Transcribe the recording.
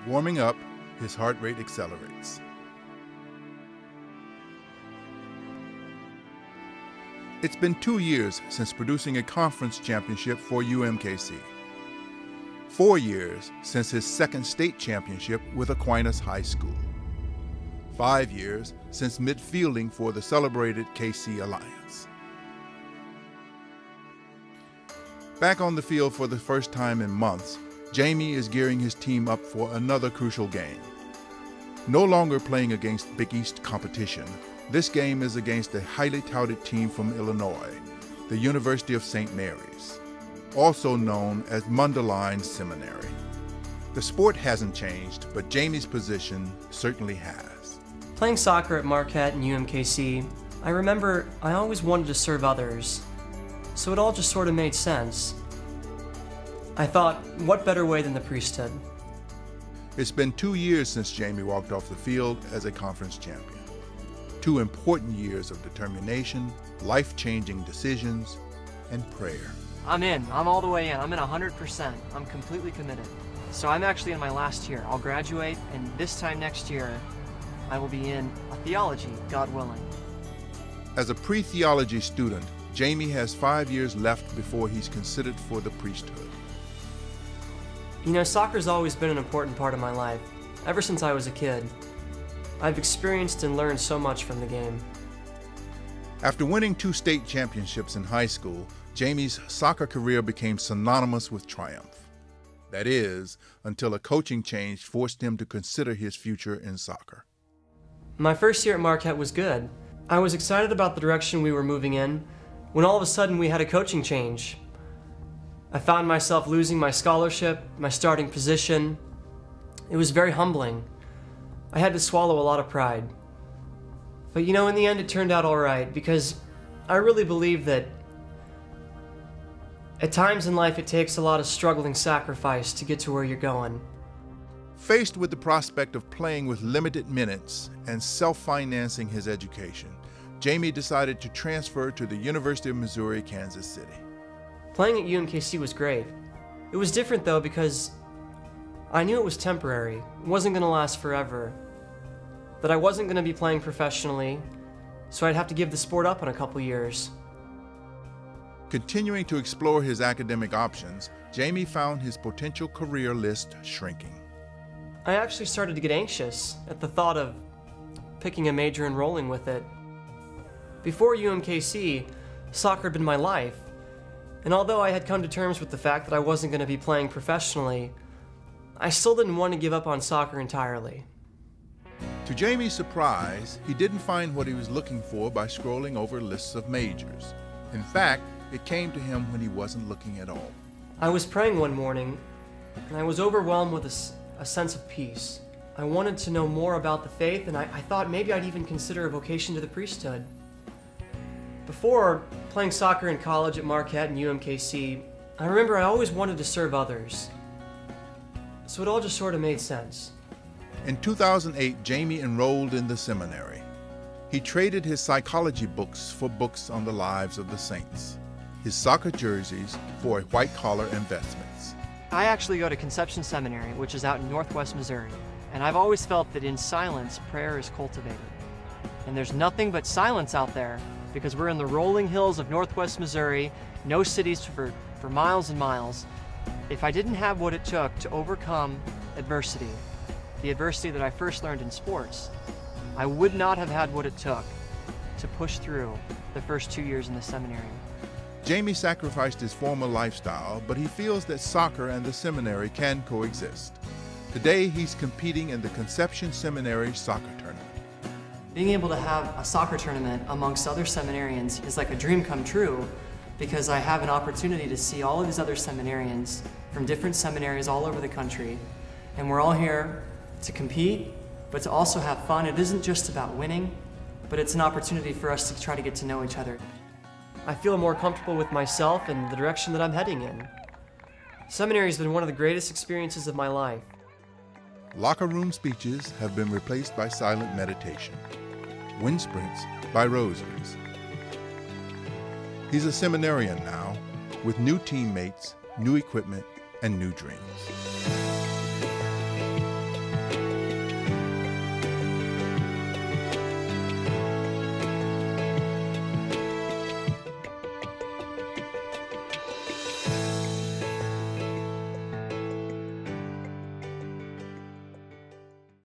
Warming up, his heart rate accelerates. It's been 2 years since producing a conference championship for UMKC. 4 years since his second state championship with Aquinas High School. 5 years since midfielding for the celebrated KC Alliance. Back on the field for the first time in months, Jamie is gearing his team up for another crucial game. No longer playing against Big East competition, this game is against a highly touted team from Illinois, the University of St. Mary's, also known as Mundelein Seminary. The sport hasn't changed, but Jamie's position certainly has. Playing soccer at Marquette and UMKC, I remember I always wanted to serve others, so it all just sort of made sense. I thought, what better way than the priesthood? It's been 2 years since Jamie walked off the field as a conference champion. 2 important years of determination, life-changing decisions, and prayer. I'm in. I'm all the way in. I'm in 100%. I'm completely committed. So I'm actually in my last year. I'll graduate, and this time next year, I will be in a theology, God willing. As a pre-theology student, Jamie has 5 years left before he's considered for the priesthood. You know, soccer's always been an important part of my life, ever since I was a kid. I've experienced and learned so much from the game. After winning 2 state championships in high school, Jamie's soccer career became synonymous with triumph. That is, until a coaching change forced him to consider his future in soccer. My first year at Marquette was good. I was excited about the direction we were moving in, when all of a sudden we had a coaching change. I found myself losing my scholarship, my starting position. It was very humbling. I had to swallow a lot of pride. But you know, in the end it turned out all right, because I really believe that at times in life it takes a lot of struggling sacrifice to get to where you're going. Faced with the prospect of playing with limited minutes and self-financing his education, Jamie decided to transfer to the University of Missouri, Kansas City. Playing at UMKC was great. It was different though because I knew it was temporary. It wasn't going to last forever. That I wasn't going to be playing professionally, so I'd have to give the sport up in a couple years. Continuing to explore his academic options, Jamie found his potential career list shrinking. I actually started to get anxious at the thought of picking a major and rolling with it. Before UMKC, soccer had been my life, and although I had come to terms with the fact that I wasn't going to be playing professionally, I still didn't want to give up on soccer entirely. To Jamie's surprise, he didn't find what he was looking for by scrolling over lists of majors. In fact, it came to him when he wasn't looking at all. I was praying one morning, and I was overwhelmed with a sense of peace. I wanted to know more about the faith, and I thought maybe I'd even consider a vocation to the priesthood. Before playing soccer in college at Marquette and UMKC, I remember I always wanted to serve others. So it all just sort of made sense. In 2008, Jamie enrolled in the seminary. He traded his psychology books for books on the lives of the saints, his soccer jerseys for white-collar investments. I actually go to Conception Seminary, which is out in northwest Missouri, and I've always felt that in silence, prayer is cultivated. And there's nothing but silence out there because we're in the rolling hills of northwest Missouri, no cities for miles and miles. If I didn't have what it took to overcome adversity, the adversity that I first learned in sports, I would not have had what it took to push through the first 2 years in the seminary. Jamie sacrificed his former lifestyle, but he feels that soccer and the seminary can coexist. Today, he's competing in the Conception Seminary soccer tournament. Being able to have a soccer tournament amongst other seminarians is like a dream come true, because I have an opportunity to see all of these other seminarians from different seminaries all over the country, and we're all here to compete, but to also have fun. It isn't just about winning, but it's an opportunity for us to try to get to know each other. I feel more comfortable with myself and the direction that I'm heading in. Seminary has been one of the greatest experiences of my life. Locker room speeches have been replaced by silent meditation. Wind sprints by rosaries. He's a seminarian now, with new teammates, new equipment, and new dreams.